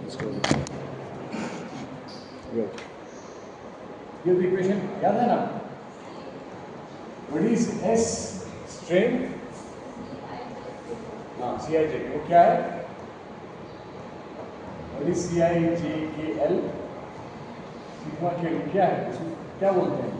Let's go. Good. Give the equation. याद है ना? What is S strain? हाँ, CIJ. वो क्या है? What is CIJKL? सिग्मा के क्या है? उसको क्या बोलते हैं?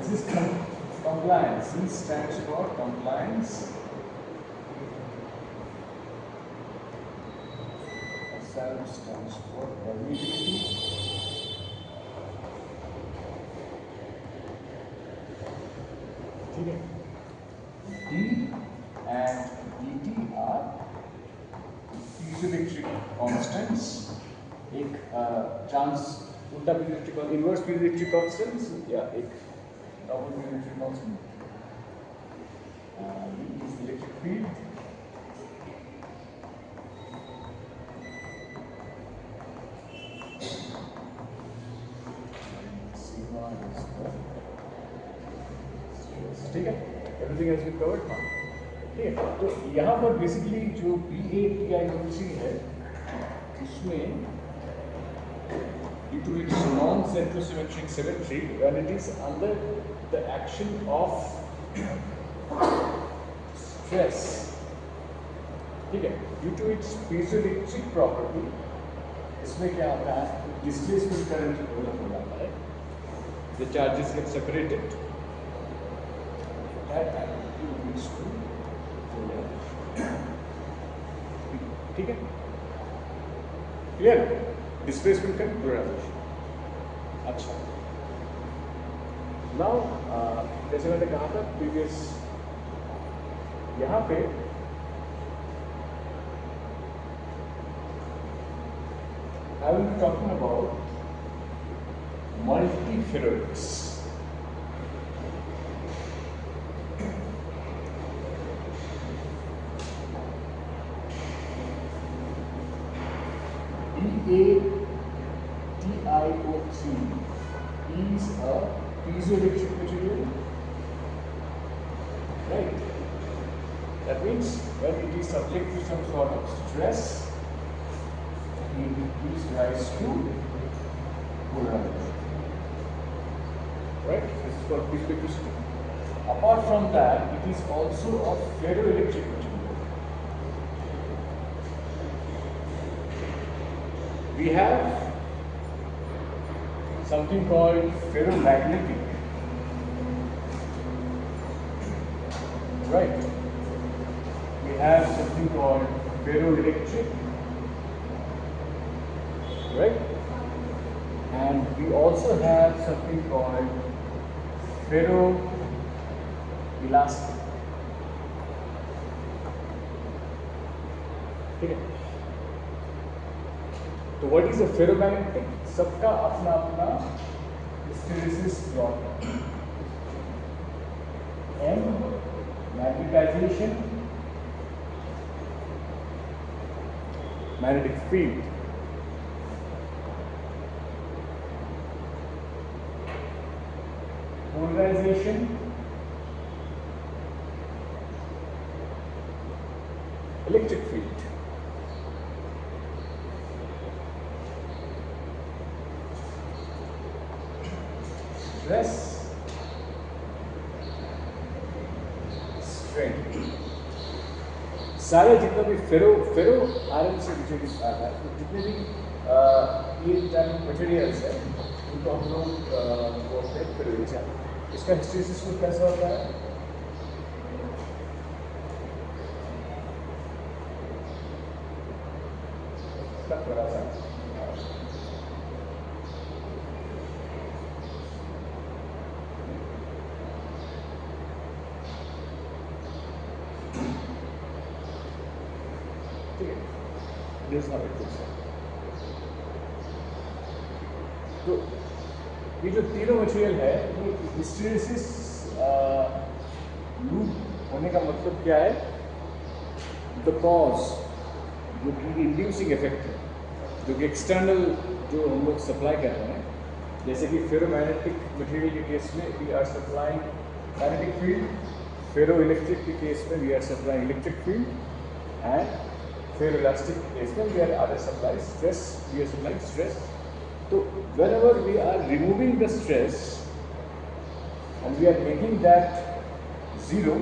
This is compliance. C stands for compliance. SL stands for availability. ठीक है. D and DT are piezoelectric constants. एक चांस उल्टा piezoelectric inverse piezoelectric constants या एक double piezoelectric constant. E is electric field. Sigma is the stress. ठीक है? Everything has been covered now. ठीक है? तो यहाँ पर basically जो PA/TIOC है, उसमें due to its non-centrosymmetric symmetry, when it is under the action of stress, ठीक है, due to its piezoelectric property, इसमें क्या होता है? Displacement current develop हो जाता है. The charges get separated. That activity leads to polarization. ठीक है? Clear? Displacement current polarization. अच्छा. Now, जैसे मैंने कहा था previous, यहाँ पे I will be talking about multiferroids. PA/TiO3 is a piezoelectric material, right? That means when it is subject to some sort of stress, it gives rise to polarization, right? This is called piezoelectricity. Apart from that, it is also a ferroelectric material. We have something called ferromagnetic, right? We have something called ferroelectric, right? And we also have something called ferroelastic. ठीक है? तो what is a ferromagnetic? सबका अपना अपना hysteresis plot. M magnetization, magnetic field. Polarization, electric field. Stress, strain. सारे जितना भी फेरो iron से रिलेटेड आता है, तो जितने भी ये टाइप मटेरियल्स है उनको हम लोग बोलते हैं फेरोइड. इसका हिस्टेरेसिस कैसा होता है? थोड़ा सा ठीक है. This is how it looks like. तो ये जो तीनों मटेरियल है ये हिस्टेरेसिस लूप होने का मतलब क्या है? द कॉज जो कि इंड्यूसिंग इफेक्ट है, जो कि एक्सटर्नल जो हम लोग सप्लाई कर रहे हैं, जैसे कि फेरोमैग्नेटिक मटेरियल के केस में we are supplying magnetic field, ferroelectric के केस में we are supplying electric field, and ferroelastic के केस में we are other supply stress, we are supplying stress. तो whenever we are removing the stress and we are making that zero,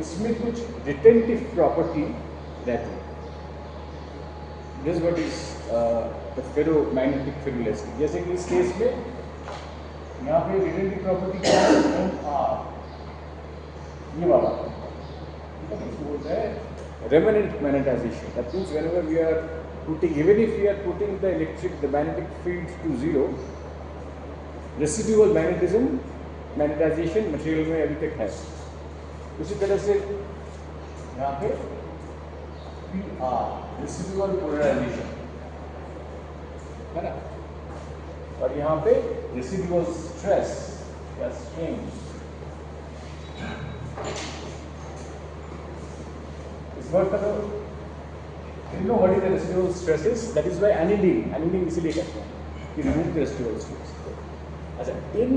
इसमें कुछ retentive property रहती है. This is what is the ferromagnetic ferroelastic. जैसे कि इस case में यहाँ पे retentive property क्या है? NR, ये वाला इसको बोलते हैं remanent magnetization. That means whenever we are putting, even if we are putting the magnetic field to zero, residual magnetization material में अभी तक है. उसी तरह से यहाँ पे PR, residual polarization है ना, और यहाँ पे residual stress या strain. इस बार का you know what is the residual stresses? That is why annealing इसीलिए कहते हैं कि remove the residual stress. अच्छा, इन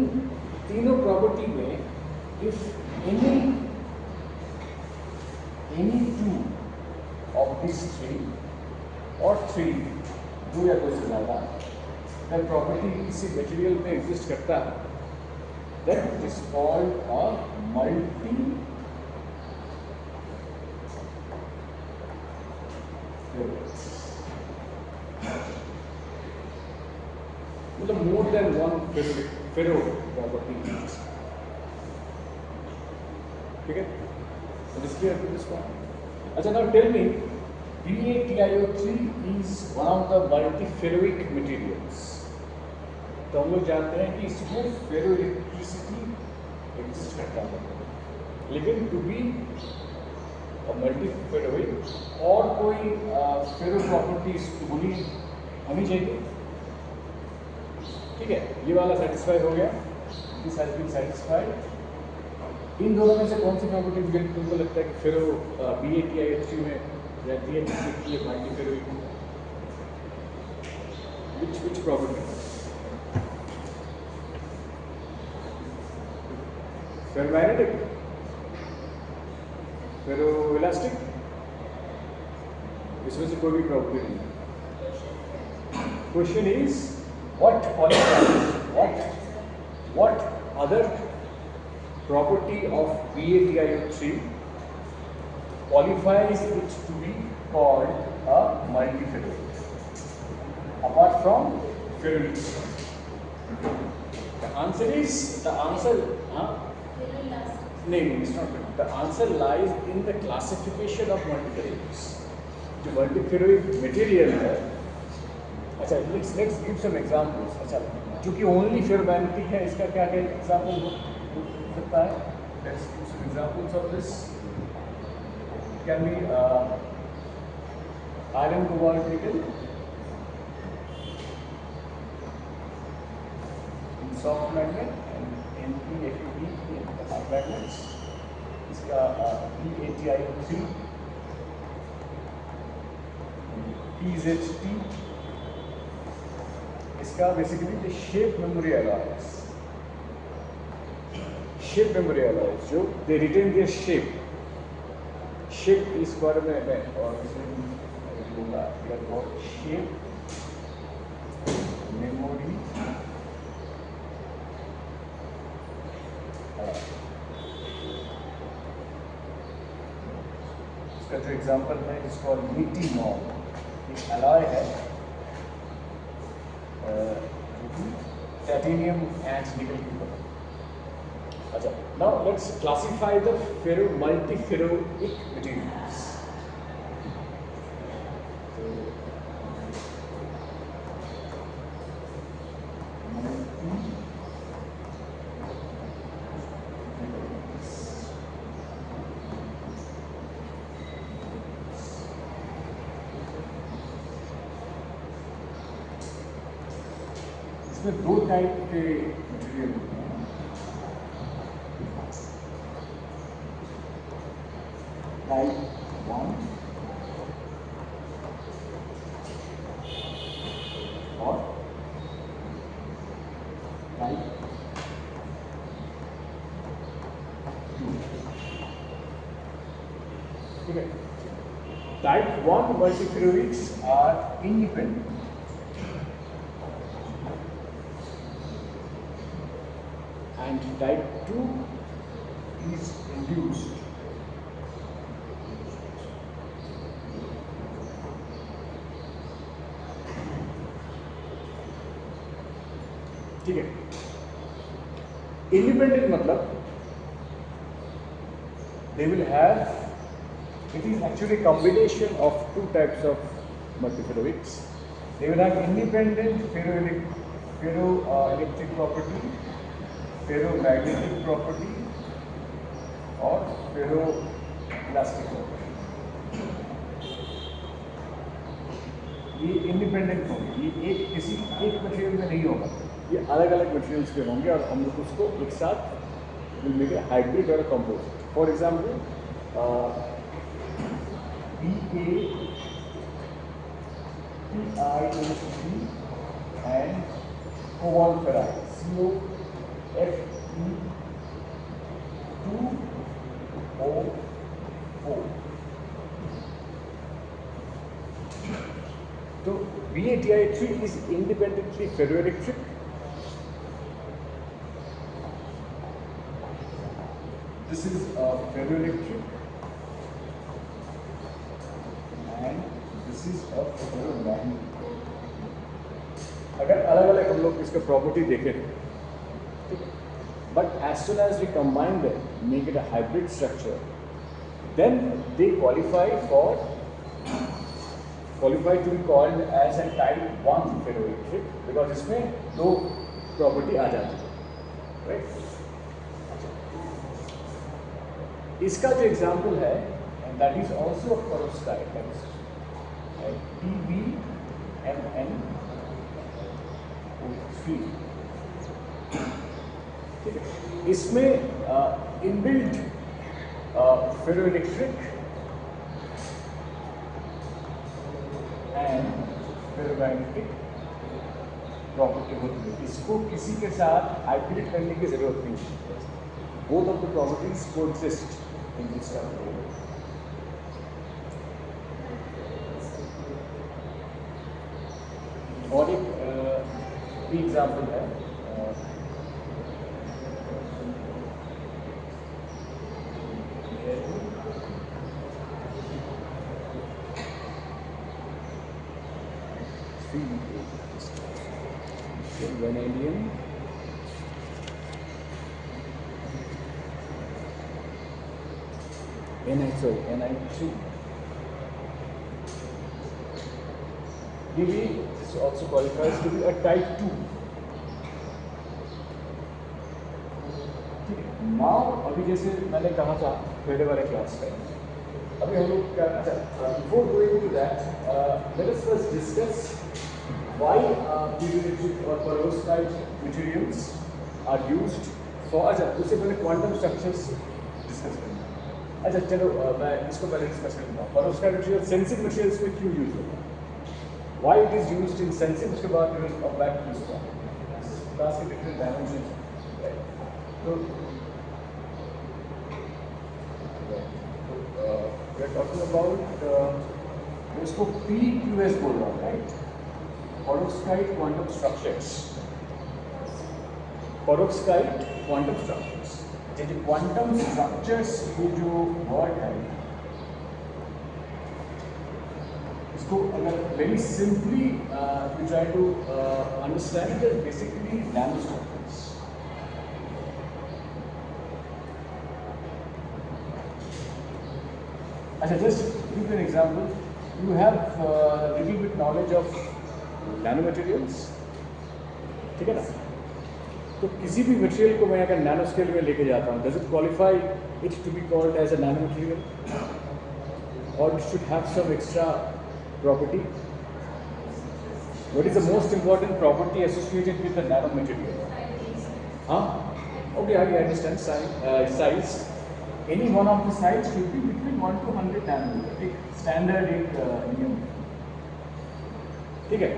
तीनों प्रॉपर्टी में if any two of these three or three, दो या कोई से ज़्यादा that property किसी मटेरियल में एग्जिस्ट करता है, that is called a multi मतलब more than one ferro property. ठीक है, so this clear to this one. अच्छा, now tell me, PaTiO3 is one of the multiferroic materials. तो हम लोग जानते हैं कि इसमें फेरो इलेक्ट्रिसिटी एग्जिस्ट करता है, लेकिन टू बी मल्टीफेरोइक और कोई फेरो प्रॉपर्टीज बोली होनी चाहिए. ठीक है, ये वाला सेटिस्फाई हो गया, दिस हैज बीन सेटिस्फाइड. इन दोनों में से कौन सी प्रॉपर्टी तुमको लगता है कि फेरो PaTiO3 में या DHC की मल्टीफेरोइक? which property? Ferromagnetic, ferroelastic, इसमें से कोई भी प्रॉपर्टी नहीं. Question is what other property of PaTiO3 qualifies it to be called a multiferroic apart from ferroelectricity? The answer नहीं, it's not. The answer lies in the classification of multiferroics. जो multiferroic material है, अच्छा, let's give some examples. अच्छा, जो कि only ferromagnetic है, इसका क्या क्या example हो सकता है? Let's give some examples of this. It can be iron, cobalt, nickel. In soft magnet and NpFeB in hard magnets. इसका PaTiO3, PZT, इसका basically the shape memory alloys. Shape memory alloys जो they retain their shape. Shape इस बारे में मैं और इसमें बोलूँगा बहुत shape memory इसका जो एग्जांपल है इसको निटिनॉल, एक अलॉय है टाइटेनियम एंड निकल की बना. अच्छा, now let's classify the ferro multiferroic materials. इसमें दो टाइप के मटेरियल होते हैं। टाइप 1 और टाइप 2। ठीक है। Type 1 multifluidics are independent and type 2 is induced. ठीक है। इंडिपेंडेंट मतलब they will have, it is actually a combination of two types of multifluidics. They will have independent ferroelectric property, ferromagnetic property और ferroelastic property. ये independent होंगे, ये एक किसी एक मटेरियल में नहीं होगा, ये अलग अलग मटेरियल्स के होंगे और हम लोग उसको एक साथ will make a hybrid or a composite. For example, BaPiHC and cobalt ferrite COFe2O4. So BaTiO3 is independently ferroelectric. This is ferroelectric and this is a ferromagnetic. अगर अलग अलग हम लोग इसका प्रॉपर्टी देखें, but as soon as we combine them, make it a hybrid structure, then they qualify to be called as a type 1 ferroelectric because इसमें दो property आ जाती है, right? इसका जो एग्जाम्पल है that is also perovskite, that is PbMnO3. ठीक है। इसमें inbuilt ferroelectric and ferromagnetic property होती है, इसको किसी के साथ हाइब्रिड करने की जरूरत नहीं है। Both of the properties coexist in this structure. और एक भी एग्जाम्पल है, vanadium Ni3. This also qualifies to be a type 2. Now अभी जैसे मैंने कहा था पहले वाले क्लास में, अभी हम लोग क्या, अच्छा, before going to that, let us first discuss why ferroelectric or perovskite materials are used for, अच्छा उससे पहले क्वांटम स्ट्रक्चर्स डिस्कस करेंगे। अच्छा चलो मैं इसको पहले डिस्कस करता हूँ, perovskite material सेंसिंग मटेरियल्स में क्यों यूज होता है, why it is used in sensing, उसके बाद we will come back to this one, class के different dimensions, right? तो we are talking about इसको PQS बोल रहा हूँ, right? Perovskite quantum structures. Perovskite quantum structures. जैसे quantum structures ये जो word है, इसको अगर very simply we try to understand it as basically nanostructures. अच्छा, just give an example. You have little bit knowledge of nanomaterials, ठीक है ना? तो किसी भी मटेरियल को मैं अगर नैनो स्केल में लेके जाता हूँ, does it qualify it to be called as a nanomaterial, or it should have some extra property? What is the most important property associated with the nanomaterial? Huh? Okay, I understand size. Any one of the sides should be between 1 to 100 nanometer. एक standard एक नियम है. ठीक है.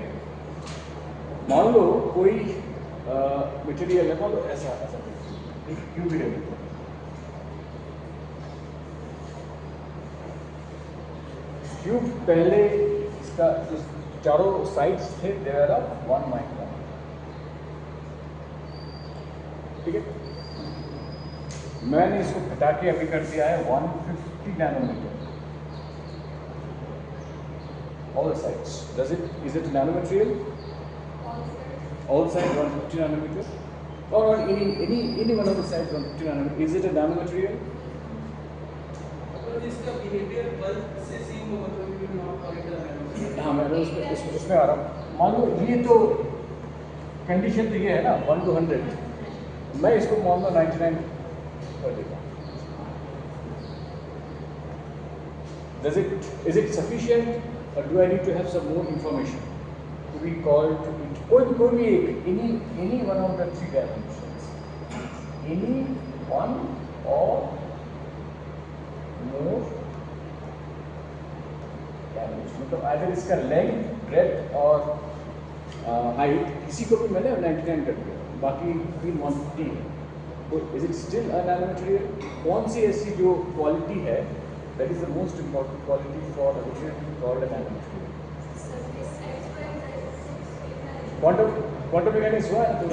मान लो कोई material है, मान लो ऐसा ऐसा एक क्यूब ही रहेगा. क्यूब पहले इसका जो चारों साइड्स थे देयर आर 1 माइक्रोन. ठीक है. मैंने इसको घटा के अभी कर दिया है 150 nanometre. All the sides. Is it a nanomaterial? All sides 150 nanometer, or on any one of the sides 150 nanometer. Is it a nanomaterial? इसका behavior bulk से same होगा तो we will not call it a nanomaterial. हाँ, मैं उसमें आ रहा हूँ. मान लो ये तो कंडीशन तो ये है ना 1 to 100. मैं इसको मान लो 99 कर देता हूँ. Is it sufficient, or do I need to have some more information to be called to be कोई भी एक any one of the 3 dimensions, any one or more dimension, मतलब either इसका length, breadth और height किसी को भी मैंने 99 कर दिया, बाकी 150 है. तो is it still a nanomaterial? कौन सी ऐसी जो क्वालिटी है that is the most important quality for a material to be called a nanomaterial? Quantum mechanics हुआ है तो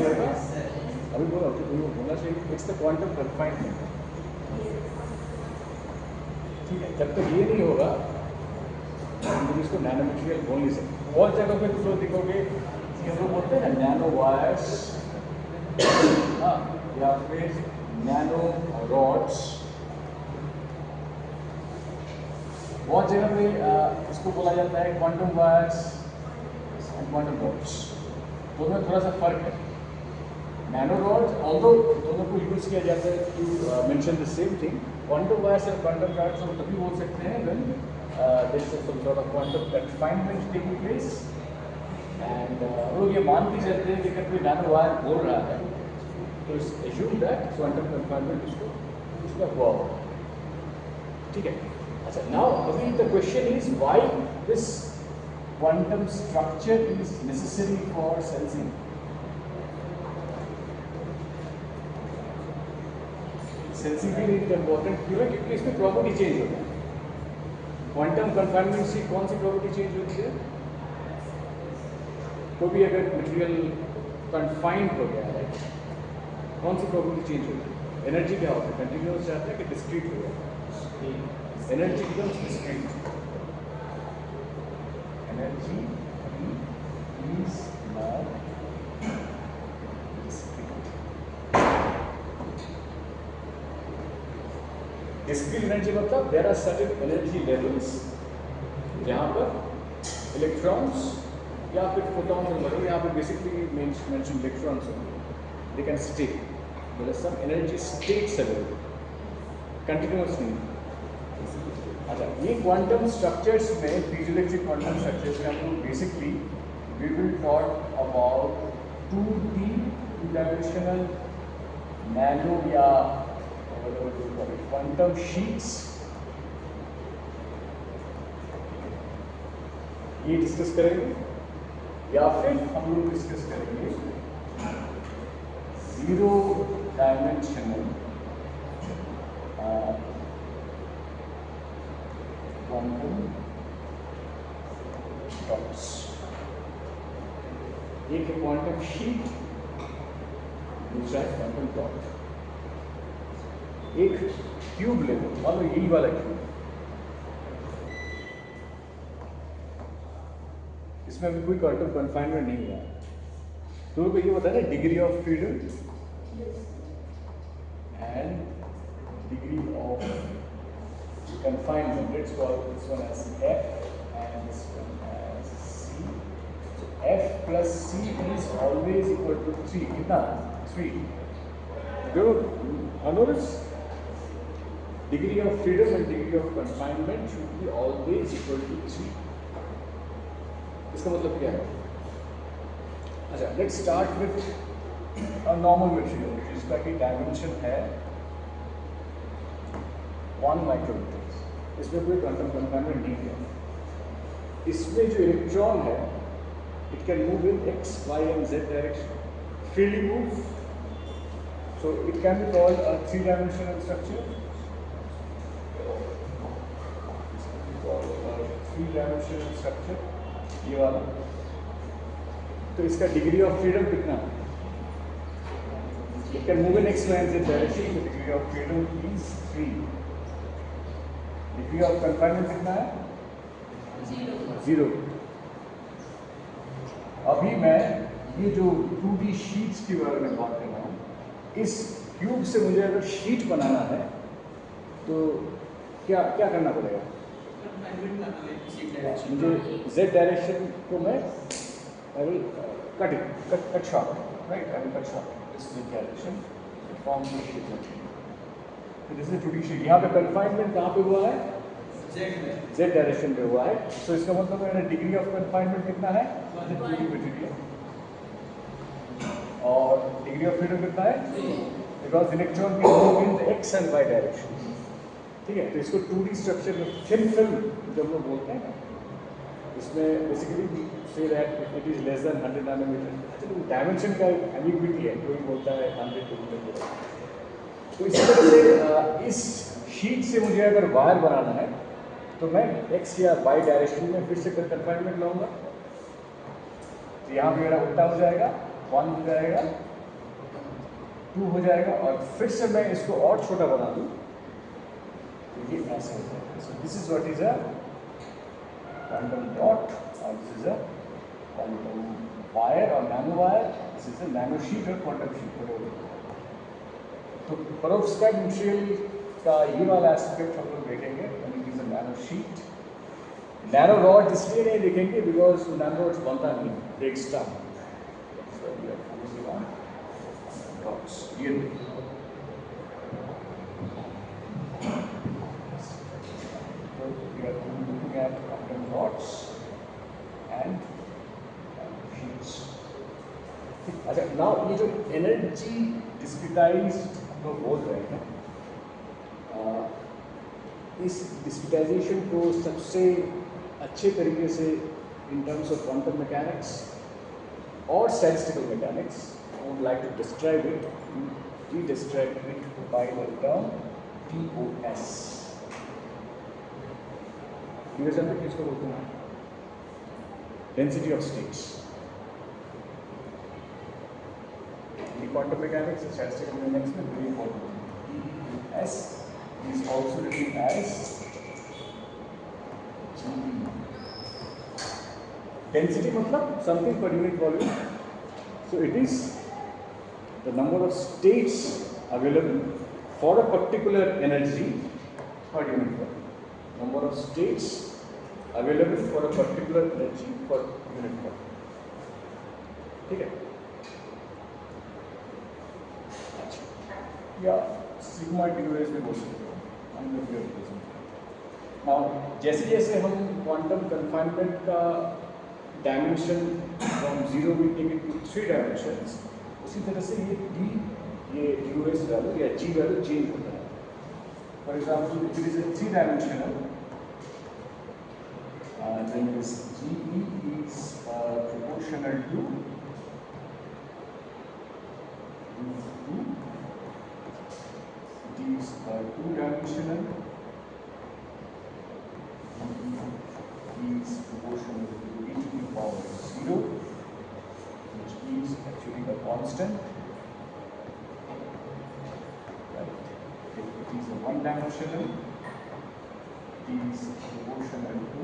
अभी बोला कि बोलना चाहिए. It's the quantum confinement. ठीक है. जब तक ये नहीं होगा तो इसको नैनोमटेरियल बोल नहीं सकते. बहुत जगह पे तो देखोगे ये लोग बोलते हैं ना नैनो वायर्स, हाँ, या फिर नैनो रॉड्स. बहुत जगह पे इसको बोला जाता है quantum wires and quantum rods. दोनों में थोड़ा सा फर्क है. नैनो रॉड्स ऑल्दो दोनों को यूज किया जाता है to mention the same thing. Quantum wires and quantum rods हम तभी बोल सकते हैं when there is some sort of quantum confinement taking place. And लोग ये मान भी चलते हैं कि अगर कोई नैनो वायर बोल रहा है तो एज्यूम दैट क्वांटम कन्फाइनमेंट उसका हुआ होगा. ठीक है. अच्छा, नाउ अभी the question is why this quantum structure is necessary for sensing. Sensing के लिए इम्पोर्टेंट क्यों है? क्योंकि इसमें प्रॉपर्टी चेंज होता है. क्वांटम कन्फाइनमेंट से कौन सी प्रॉपर्टी चेंज होती है? कोई भी अगर मटेरियल कन्फाइंड हो गया है, कौन सी प्रॉपर्टी चेंज होती है? एनर्जी क्या होता है? कंटिन्यूअस जाता है कि डिस्क्रीट हो गया? Energy becomes discrete. Energy is now discrete. Discrete energy मतलब there are certain energy levels जहाँ पर electrons या फिर photons होंगे. यहाँ पर basically mention electrons होंगे. They can stay. There are some energy states available. Continuous नहीं. अच्छा, ये क्वांटम स्ट्रक्चर्स में पीजोइलेक्ट्रिक क्वांटम स्ट्रक्चर्स में हम लोग basically we will talk about 2D two dimensional nano या क्वांटम शीट्स. ये डिस्कस करेंगे या फिर हम लोग डिस्कस करेंगे 0-डायमेंशनल क्वांटम डॉट्स. एक है क्वांटम शीट, दूसरा है क्वांटम डॉट. एक क्यूब ले लो, मान लो यही वाला क्यूब, इसमें अभी कोई क्वांटम कन्फाइनमेंट नहीं हुआ. तो ये बताया ना degree of freedom and degree of confinement. Let's call this one as F and this one as C. So F plus C is always equal to 3. कितना? 3. Notice degree of freedom and degree of confinement should be always equal to 3. इसका मतलब क्या है? अच्छा, let's start with a normal material जिसका कि dimension है 1 micrometer. इसमें कोई क्वांटम कन्फाइनमेंट नहीं है। इसमें जो इलेक्ट्रॉन है it can move in x, y and z direction, freely move, so it can be called a 3-dimensional structure, 3-dimensional structure, ये वाला। तो इसका डिग्री ऑफ फ्रीडम कितना है? It can move in x, y and z direction, so degree of freedom is 3. Degree of confinement कितना है? 0. अभी मैं ये जो 2D शीट्स के बारे में बात कर रहा हूँ, इस क्यूब से मुझे अगर शीट बनाना है तो क्या क्या करना पड़ेगा? मुझे z डायरेक्शन को मैं I will cut short, right? I will cut short this z direction to form the sheet material. So this is a 2D sheet. यहाँ पे confinement कहाँ पे हुआ है? Z डायरेक्शन पे हुआ है. So इसका मतलब है डिग्री ऑफ confinement कितना है? 2D material. और डिग्री ऑफ फ्रीडम कितना है? Because electron can move in the x and y direction. ठीक है? तो इसको 2D स्ट्रक्चर में thin film जब लोग बोलते हैं, इसमें basically say that it is less than 100 nanometer. तो डायमेंशन का एम्बिग्विटी है, कोई बोलता है 100 200। तो इसी तरह से इस शीट से मुझे अगर वायर बनाना है तो मैं एक्स या वाई डायरेक्शन में फिर से कन्फाइनमेंट लाऊंगा। तो यहाँ पे मेरा उल्टा हो जाएगा, 1 हो जाएगा, 2 हो जाएगा, और फिर से मैं इसको और छोटा बना दूँ तो ये ऐसे हो जाएगा। So this is what is a quantum dot, or this is a quantum wire or nano wire. This is a nano sheet or quantum sheet, whatever. तो perovskite material का ये वाला एस्पेक्ट हम लोग देखेंगे, and it is a nano sheet. Nano rod इसलिए नहीं देखेंगे because nano rods बनता नहीं, breaks down. So we are focusing on rods. ये so we are looking at quantum rods and sheets. अच्छा, now ये जो एनर्जी डिस्क्रिटाइज्ड हम लोग बोल रहे हैं, इस डिस्क्रिटाइजेशन को सबसे अच्छे तरीके से in terms of quantum mechanics और statistical mechanics I would like to describe it, we describe it by the term TOS। Division में किसको बोलते हैं? Density of states. Quantum mechanics and statistical mechanics is very important. TOS is also written as GE. Density मतलब something per unit volume. So it is the number of states available for a particular energy per unit volume. Number of states available for a particular energy per unit volume. ठीक है? या sigma TOS भी बोल सकते हो। Now जैसे जैसे हम क्वांटम कन्फाइनमेंट का dimension from 0 we take it to 3 dimensions, उसी तरह से ये TOS वैल्यू या G वैल्यू चेंज होता है। For example it is a 3 dimensional, then this GE is proportional to is 2-dimensional, is proportional to e to the power 0, which is actually the constant. Right. If it is a 1-dimensional, it is proportional to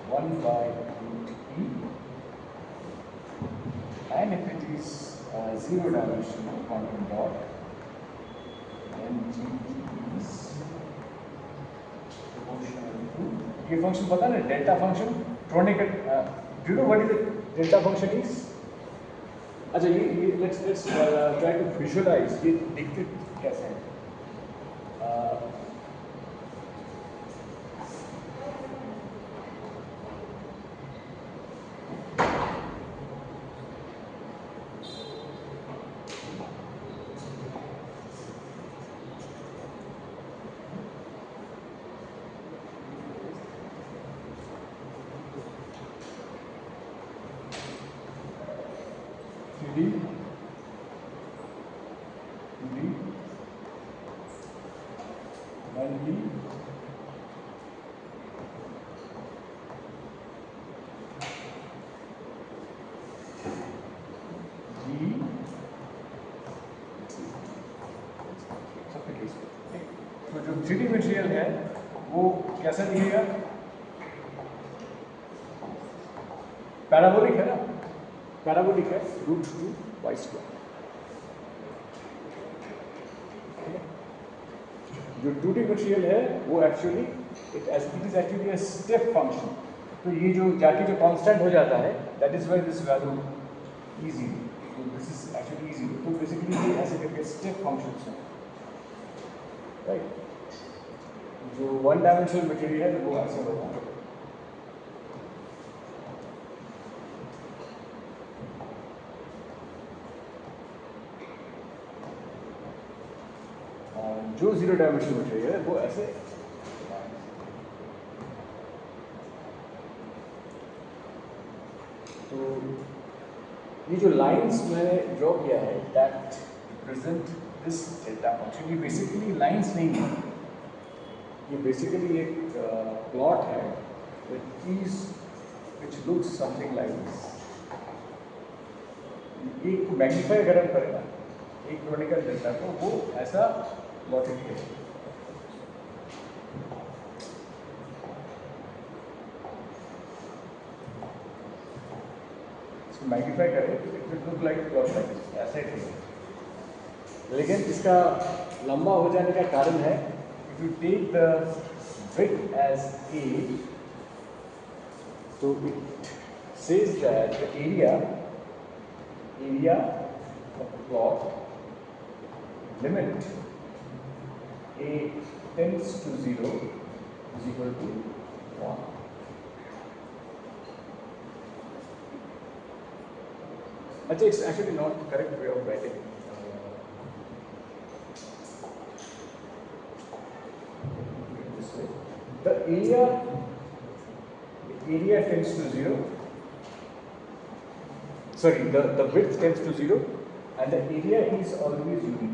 1 by root e. And if it is 0-dimensional quantum dot, then G is proportional to ये function पता है delta function chronicle. Do you know what is the delta function is? अच्छा, ये let's try to visualise ये दिखते कैसे है। 1 D, D, and E, G, तो जो 3D मटेरियल है वो कैसा दिखेगा? पैराबोलिक है ना, पैराबोलिक है, √2y²। जो 2D मटेरियल है वो actually it is actually a step function. तो ये जो जाके जो कांस्टेंट हो जाता है, that is why this value easy, तो दिस इज एक्चुअली इजी। तो बेसिकली ये ऐसे करके स्टेप फंक्शंस हैं, राइट। जो वन डायमेंशनल मटेरियल है वो ऐसे होता है। जो 0 डायमेंशनल मटेरियल है वो ऐसे। तो ये जो लाइंस मैंने ड्रॉ किया है that represent this delta function, ये बेसिकली लाइंस नहीं है, ये बेसिकली एक प्लॉट है with keys which looks something like this. एक मैग्नीफाई अगर हम करें ना एक क्रोनिकल डेल्टा को, वो ऐसा प्लॉटेड है। इसको मैग्नीफाई करें तो it will look like plot like this, ऐसे ही। लेकिन इसका लंबा हो जाने का कारण है, if you take the width as a, so it says that the area of the plot limit a tends to 0 is equal to 1. Actually, it's actually not the correct way of writing. This way. The area tends to 0. Sorry, the width tends to 0 and the area is always unity.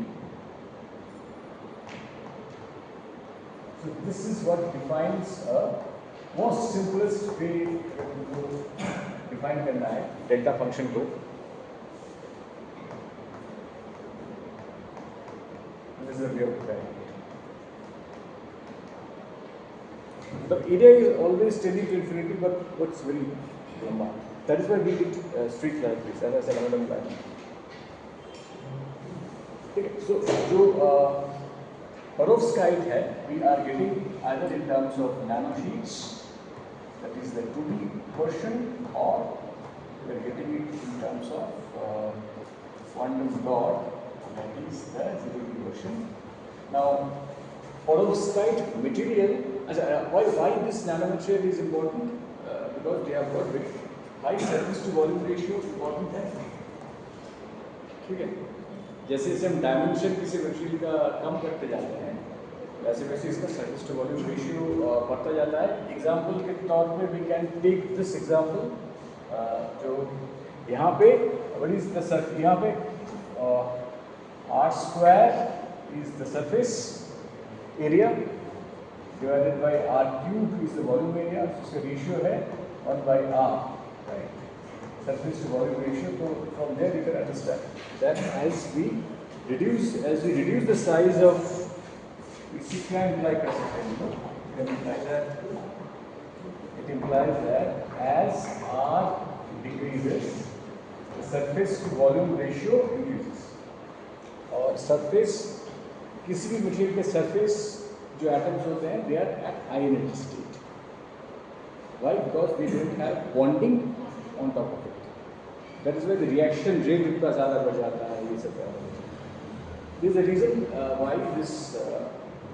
So this is what defines a most simplest way to define करना है delta function को। This is a way of defining it. The area is always tending to infinity, but what's very lamba. That is why we did street like this, as I said, random line. Okay, so जो perovskite है, we are getting either in terms of nanosheets, that is the 2D version, or we are getting it in terms of quantum dot, that is the 0D version. Now, perovskite material. Why this nanomaterial is important? Because they have got very high surface to volume ratio important है, ठीक है। जैसे जैसे हम dimension किसी material का कम करते जाते हैं, वैसे वैसे इसका सर्फेस टू वॉल्यूम रेशियो बढ़ता जाता है। एग्जाम्पल के तौर पे we can take this example, जो यहाँ पे व्हाट इज द सर्फेस, यहाँ पे r² is the surface area divided by r³ is the volume area, उसका रेशियो है 1/r, right? Surface to volume ratio. So from there you can understand that as we reduce the size of, it can imply that it implies that as r decreases, the surface to volume ratio increases. और surface किसी भी material के surface जो atoms होते हैं they are at high energy state. Why? Because they don't have bonding on top of it. That is why the reaction rate इतना ज़्यादा बढ़ जाता है, ये सब ज़्यादा। This is the reason why this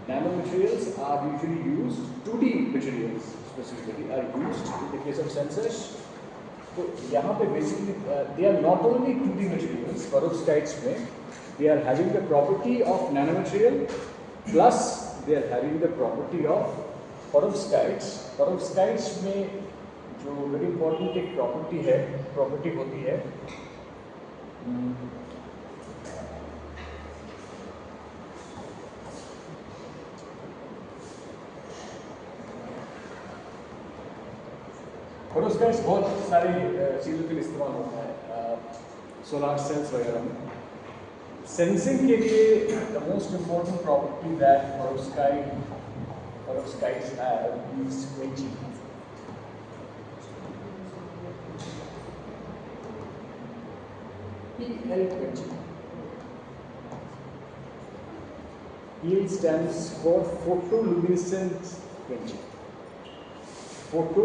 nanomaterials are usually used, 2D materials specifically are used in the case of sensors. तो यहाँ पे basically they are not only 2D materials, perovskites में they are having the property of nanomaterial plus they are having the property of perovskites. Perovskites में जो very important एक property होती है फोटोस्काइट्स बहुत सारी चीज़ों के लिए इस्तेमाल होता है, सोलार सेल्स वगैरह में। सेंसिंग के लिए the most important property that perovskites have is quenching. PL quenching. PL stands for photoluminescent quenching. Photo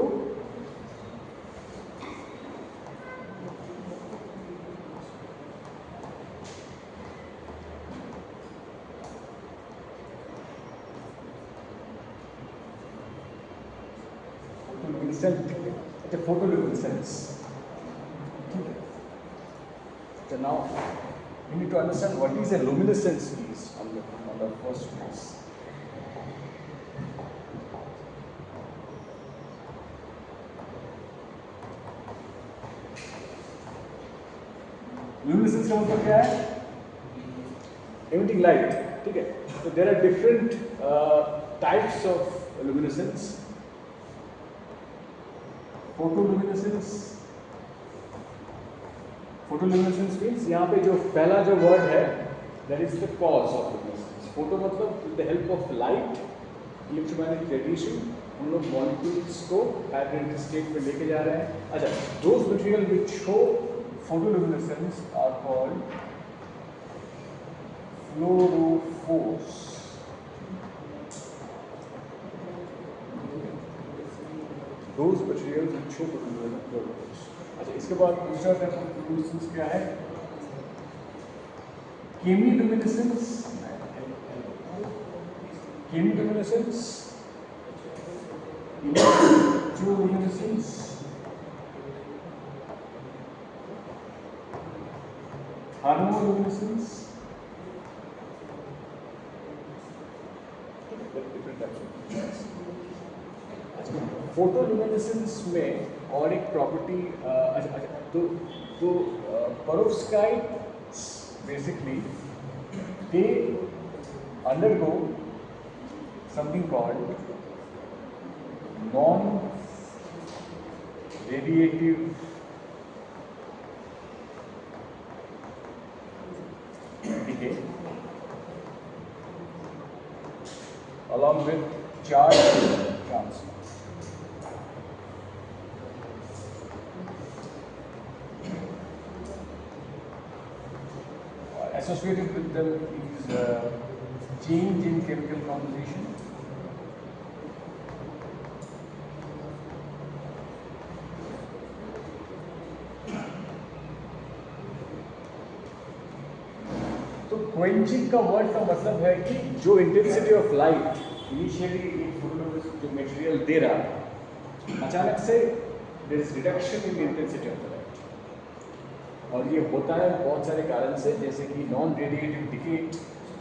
photoluminescent, photoluminescence. So now we need to understand what is a luminescence is on the first place. Luminescence का मतलब क्या है? Emitting light, ठीक है? So there are different types of luminescence. Photoluminescence means यहाँ पे जो पहला जो वर्ड है that is the cause of luminescence. Photo मतलब with the help of light, electromagnetic radiation, हम लोग molecules को hydrated state में लेके जा रहे हैं. अच्छा, those material which show photoluminescence are called fluorophores. Those materials which show fluorophores. अच्छा, इसके बाद दूसरा टाइप ऑफ luminescence क्या है? Chemiluminescence. Chemiluminescence, electroluminescence, thermoluminescence. Different types of luminescence. फोटोलुमिनेसेंस में और एक प्रॉपर्टी तो perovskites basically they undergo something called non-radiative decay along with charge transfer. Associated with them is change in chemical composition. तो quenching का word का मतलब है कि जो इंटेंसिटी ऑफ लाइट इनिशियली एक फोटोलुमिनेसेंट जो मटेरियल दे रहा है, अचानक से there is reduction in intensity of the light. और ये होता है बहुत सारे कारण से, जैसे कि non radiative decay,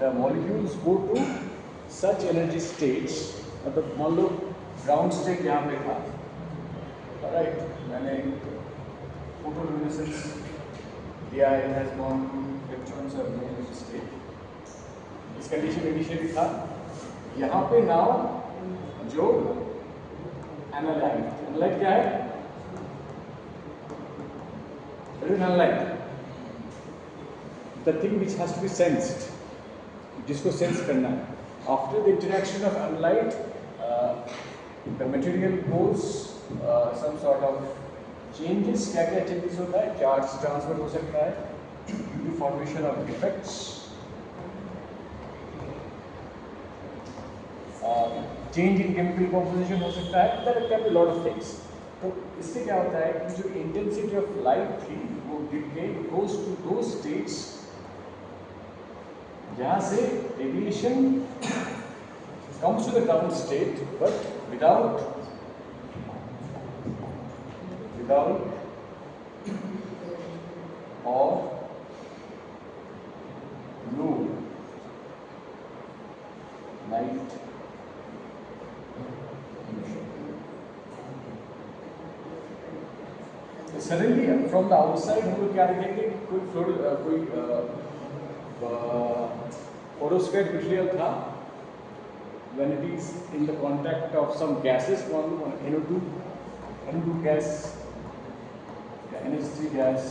the molecules go to such energy states. मतलब मान लो ग्राउंड स्टेट यहाँ पे था, राइट, मैंने फोटोलुमिनेसेंस दिया, it has gone two electrons और एनर्जी स्टेट. इस कंडीशन इनिशियली था. यहाँ पे नाउ जो एनालाइट क्या है? Sunlight, the thing which has to be sensed, जिसको सेंस करना है. After the interaction of sunlight, the material goes some sort of changes. क्या क्या changes होता है? Charge transfer हो सकता है, the formation of defects, change in chemical composition हो सकता है. There can be a lot of things. तो इससे क्या होता है कि जो इंटेंसिटी ऑफ लाइट थी वो डिके गोज टू दो स्टेट्स जहाँ से radiation comes to the ground state but without और no light. Suddenly from the outside हम लोग क्या देखेंगे कि कोई फोटोस्फेयर मटेरियल था when it is in the contact of some gases, one NO2 gas, NH3 gas,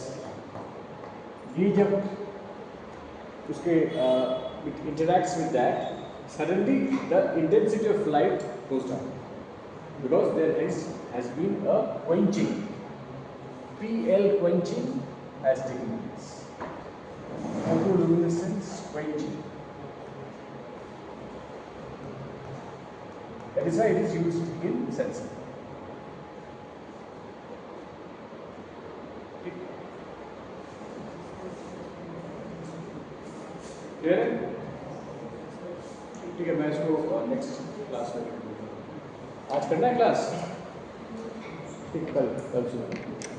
ये जब उसके it interacts with that, suddenly the intensity of light goes down because there has been a quenching. PL quenching has taken place. Photoluminescence quenching. That is why it is used in sensing. Clear है? ठीक है, मैं इसको next class में आज करना है class, ठीक, कल सुबह।